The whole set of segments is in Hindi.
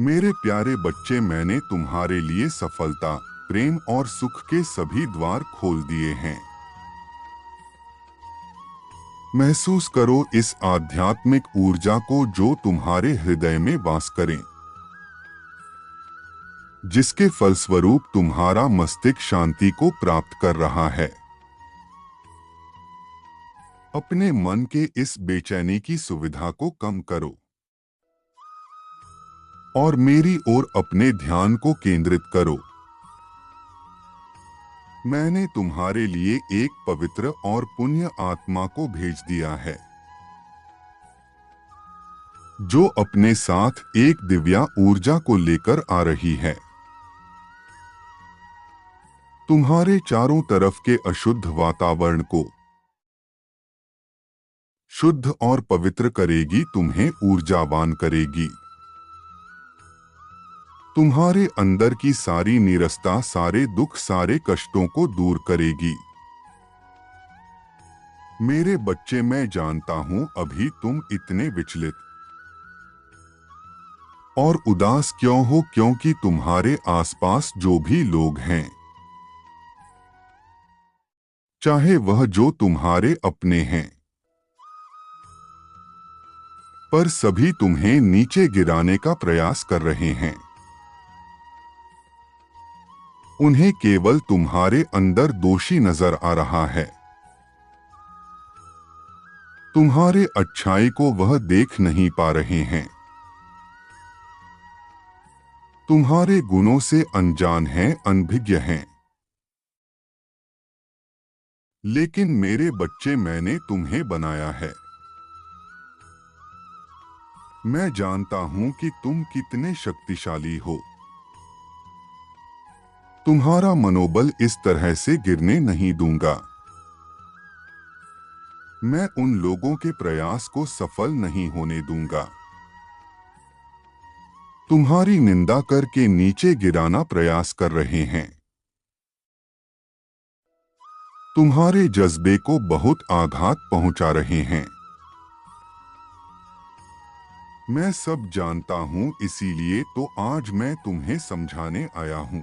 मेरे प्यारे बच्चे, मैंने तुम्हारे लिए सफलता, प्रेम और सुख के सभी द्वार खोल दिए हैं। महसूस करो इस आध्यात्मिक ऊर्जा को जो तुम्हारे हृदय में वास करें, जिसके फलस्वरूप तुम्हारा मस्तिष्क शांति को प्राप्त कर रहा है। अपने मन के इस बेचैनी की सुविधा को कम करो और मेरी ओर अपने ध्यान को केंद्रित करो। मैंने तुम्हारे लिए एक पवित्र और पुण्य आत्मा को भेज दिया है, जो अपने साथ एक दिव्या ऊर्जा को लेकर आ रही है। तुम्हारे चारों तरफ के अशुद्ध वातावरण को शुद्ध और पवित्र करेगी, तुम्हें ऊर्जावान करेगी। तुम्हारे अंदर की सारी नीरसता, सारे दुख, सारे कष्टों को दूर करेगी। मेरे बच्चे, मैं जानता हूं अभी तुम इतने विचलित और उदास क्यों हो, क्योंकि तुम्हारे आसपास जो भी लोग हैं, चाहे वह जो तुम्हारे अपने हैं, पर सभी तुम्हें नीचे गिराने का प्रयास कर रहे हैं। उन्हें केवल तुम्हारे अंदर दोषी नजर आ रहा है। तुम्हारे अच्छाई को वह देख नहीं पा रहे हैं। तुम्हारे गुणों से अनजान हैं, अनभिज्ञ हैं। लेकिन मेरे बच्चे, मैंने तुम्हें बनाया है। मैं जानता हूं कि तुम कितने शक्तिशाली हो। तुम्हारा मनोबल इस तरह से गिरने नहीं दूंगा। मैं उन लोगों के प्रयास को सफल नहीं होने दूंगा। तुम्हारी निंदा करके नीचे गिराना प्रयास कर रहे हैं। तुम्हारे जज्बे को बहुत आघात पहुंचा रहे हैं। मैं सब जानता हूं, इसीलिए तो आज मैं तुम्हें समझाने आया हूं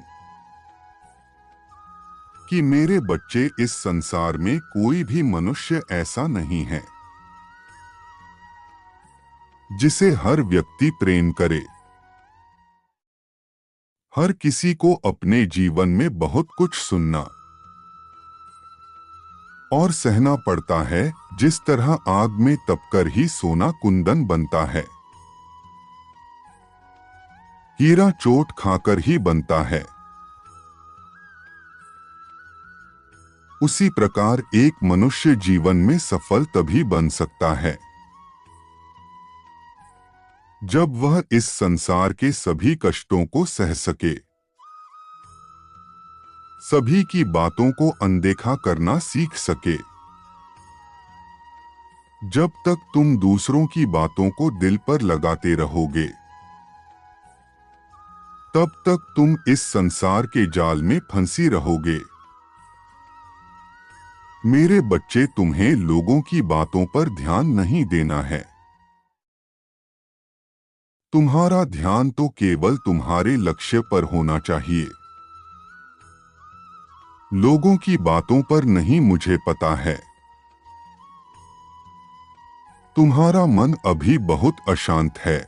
कि मेरे बच्चे, इस संसार में कोई भी मनुष्य ऐसा नहीं है जिसे हर व्यक्ति प्रेम करे। हर किसी को अपने जीवन में बहुत कुछ सुनना और सहना पड़ता है, जिस तरह आग में तपकर ही सोना कुंदन बनता है, हीरा चोट खाकर ही बनता है। उसी प्रकार एक मनुष्य जीवन में सफल तभी बन सकता है जब वह इस संसार के सभी कष्टों को सह सके, सभी की बातों को अनदेखा करना सीख सके। जब तक तुम दूसरों की बातों को दिल पर लगाते रहोगे, तब तक तुम इस संसार के जाल में फंसी रहोगे। मेरे बच्चे, तुम्हें लोगों की बातों पर ध्यान नहीं देना है। तुम्हारा ध्यान तो केवल तुम्हारे लक्ष्य पर होना चाहिए। लोगों की बातों पर नहीं, मुझे पता है। तुम्हारा मन अभी बहुत अशांत है।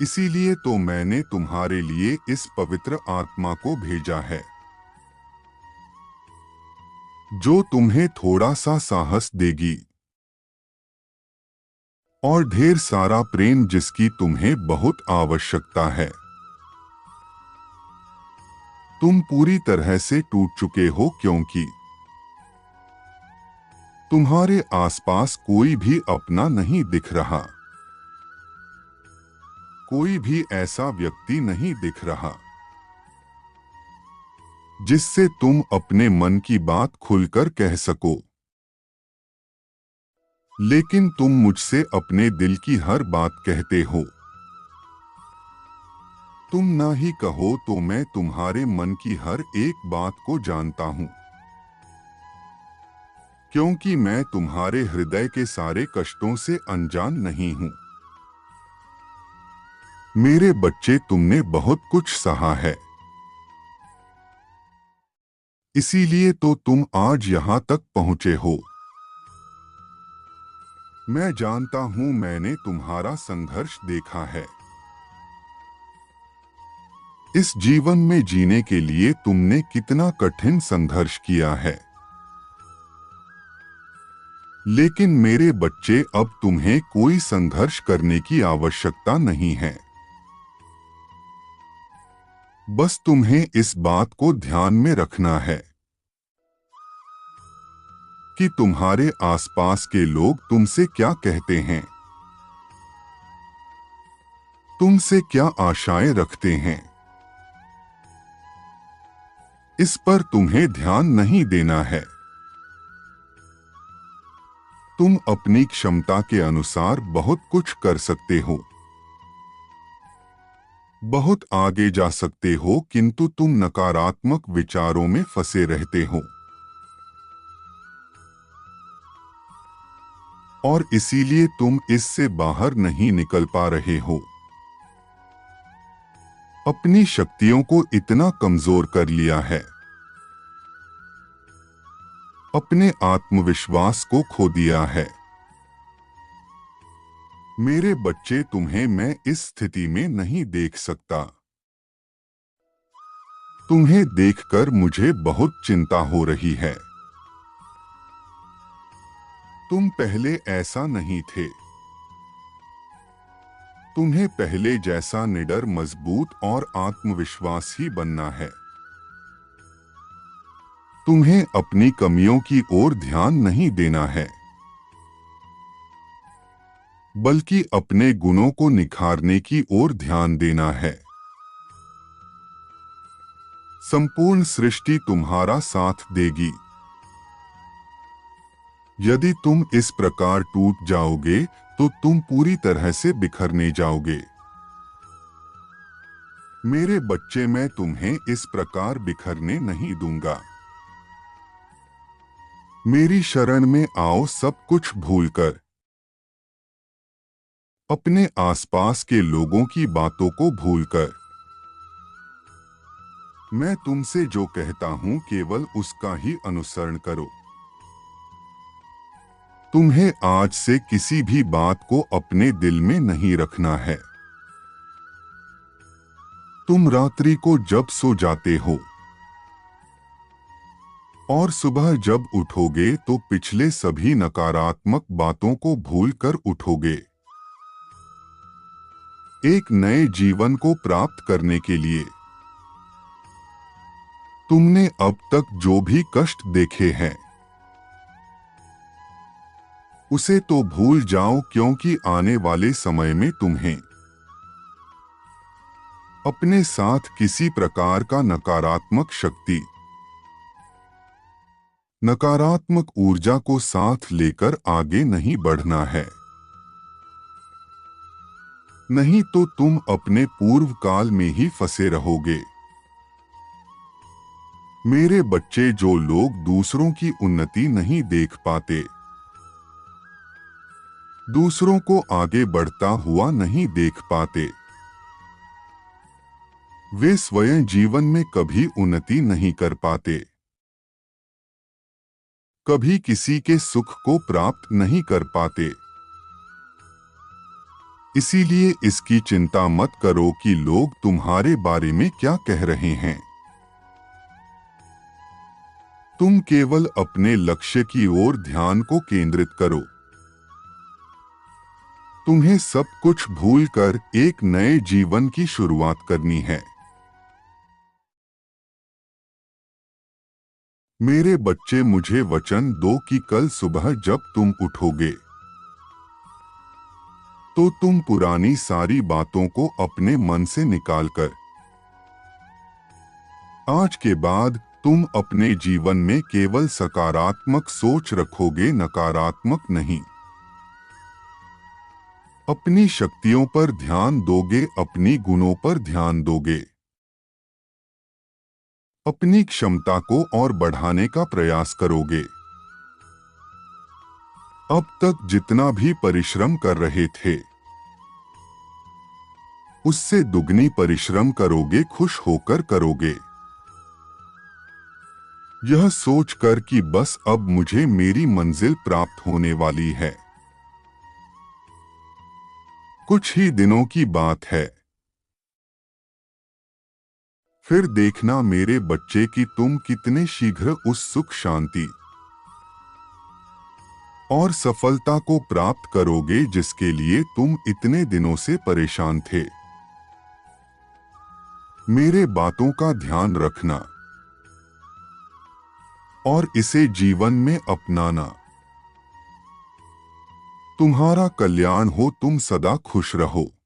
इसीलिए तो मैंने तुम्हारे लिए इस पवित्र आत्मा को भेजा है, जो तुम्हें थोड़ा सा साहस देगी और ढेर सारा प्रेम, जिसकी तुम्हें बहुत आवश्यकता है। तुम पूरी तरह से टूट चुके हो, क्योंकि तुम्हारे आसपास कोई भी अपना नहीं दिख रहा। कोई भी ऐसा व्यक्ति नहीं दिख रहा जिससे तुम अपने मन की बात खुलकर कह सको। लेकिन तुम मुझसे अपने दिल की हर बात कहते हो। तुम ना ही कहो, तो मैं तुम्हारे मन की हर एक बात को जानता हूं। क्योंकि मैं तुम्हारे हृदय के सारे कष्टों से अनजान नहीं हूं। मेरे बच्चे, तुमने बहुत कुछ सहा है, इसीलिए तो तुम आज यहाँ तक पहुँचे हो। मैं जानता हूँ, मैंने तुम्हारा संघर्ष देखा है। इस जीवन में जीने के लिए तुमने कितना कठिन संघर्ष किया है। लेकिन मेरे बच्चे, अब तुम्हें कोई संघर्ष करने की आवश्यकता नहीं है। बस तुम्हें इस बात को ध्यान में रखना है कि तुम्हारे आसपास के लोग तुमसे क्या कहते हैं, तुमसे क्या आशाएं रखते हैं। इस पर तुम्हें ध्यान नहीं देना है। तुम अपनी क्षमता के अनुसार बहुत कुछ कर सकते हो, बहुत आगे जा सकते हो, किंतु तुम नकारात्मक विचारों में फंसे रहते हो और इसीलिए तुम इससे बाहर नहीं निकल पा रहे हो। अपनी शक्तियों को इतना कमजोर कर लिया है, अपने आत्मविश्वास को खो दिया है। मेरे बच्चे, तुम्हें मैं इस स्थिति में नहीं देख सकता। तुम्हें देखकर मुझे बहुत चिंता हो रही है। तुम पहले ऐसा नहीं थे। तुम्हें पहले जैसा निडर, मजबूत और आत्मविश्वासी बनना है। तुम्हें अपनी कमियों की ओर ध्यान नहीं देना है, बल्कि अपने गुणों को निखारने की ओर ध्यान देना है। संपूर्ण सृष्टि तुम्हारा साथ देगी। यदि तुम इस प्रकार टूट जाओगे तो तुम पूरी तरह से बिखरने जाओगे। मेरे बच्चे, मैं तुम्हें इस प्रकार बिखरने नहीं दूंगा। मेरी शरण में आओ, सब कुछ भूलकर। अपने आसपास के लोगों की बातों को भूलकर। मैं तुमसे जो कहता हूं, केवल उसका ही अनुसरण करो। तुम्हें आज से किसी भी बात को अपने दिल में नहीं रखना है। तुम रात्रि को जब सो जाते हो और सुबह जब उठोगे तो पिछले सभी नकारात्मक बातों को भूलकर उठोगे। एक नए जीवन को प्राप्त करने के लिए तुमने अब तक जो भी कष्ट देखे हैं उसे तो भूल जाओ, क्योंकि आने वाले समय में तुम्हें अपने साथ किसी प्रकार का नकारात्मक शक्ति, नकारात्मक ऊर्जा को साथ लेकर आगे नहीं बढ़ना है। नहीं तो तुम अपने पूर्व काल में ही फंसे रहोगे। मेरे बच्चे, जो लोग दूसरों की उन्नति नहीं देख पाते, दूसरों को आगे बढ़ता हुआ नहीं देख पाते, वे स्वयं जीवन में कभी उन्नति नहीं कर पाते, कभी किसी के सुख को प्राप्त नहीं कर पाते। इसीलिए इसकी चिंता मत करो कि लोग तुम्हारे बारे में क्या कह रहे हैं। तुम केवल अपने लक्ष्य की ओर ध्यान को केंद्रित करो। तुम्हें सब कुछ भूलकर एक नए जीवन की शुरुआत करनी है। मेरे बच्चे, मुझे वचन दो कि कल सुबह जब तुम उठोगे तो तुम पुरानी सारी बातों को अपने मन से निकालकर आज के बाद तुम अपने जीवन में केवल सकारात्मक सोच रखोगे, नकारात्मक नहीं। अपनी शक्तियों पर ध्यान दोगे, अपनी गुणों पर ध्यान दोगे, अपनी क्षमता को और बढ़ाने का प्रयास करोगे। अब तक जितना भी परिश्रम कर रहे थे उससे दुगनी परिश्रम करोगे, खुश होकर करोगे। यह सोचकर कि बस अब मुझे मेरी मंजिल प्राप्त होने वाली है। कुछ ही दिनों की बात है, फिर देखना मेरे बच्चे कि तुम कितने शीघ्र उस सुख, शांति और सफलता को प्राप्त करोगे जिसके लिए तुम इतने दिनों से परेशान थे। मेरे बातों का ध्यान रखना और इसे जीवन में अपनाना। तुम्हारा कल्याण हो, तुम सदा खुश रहो।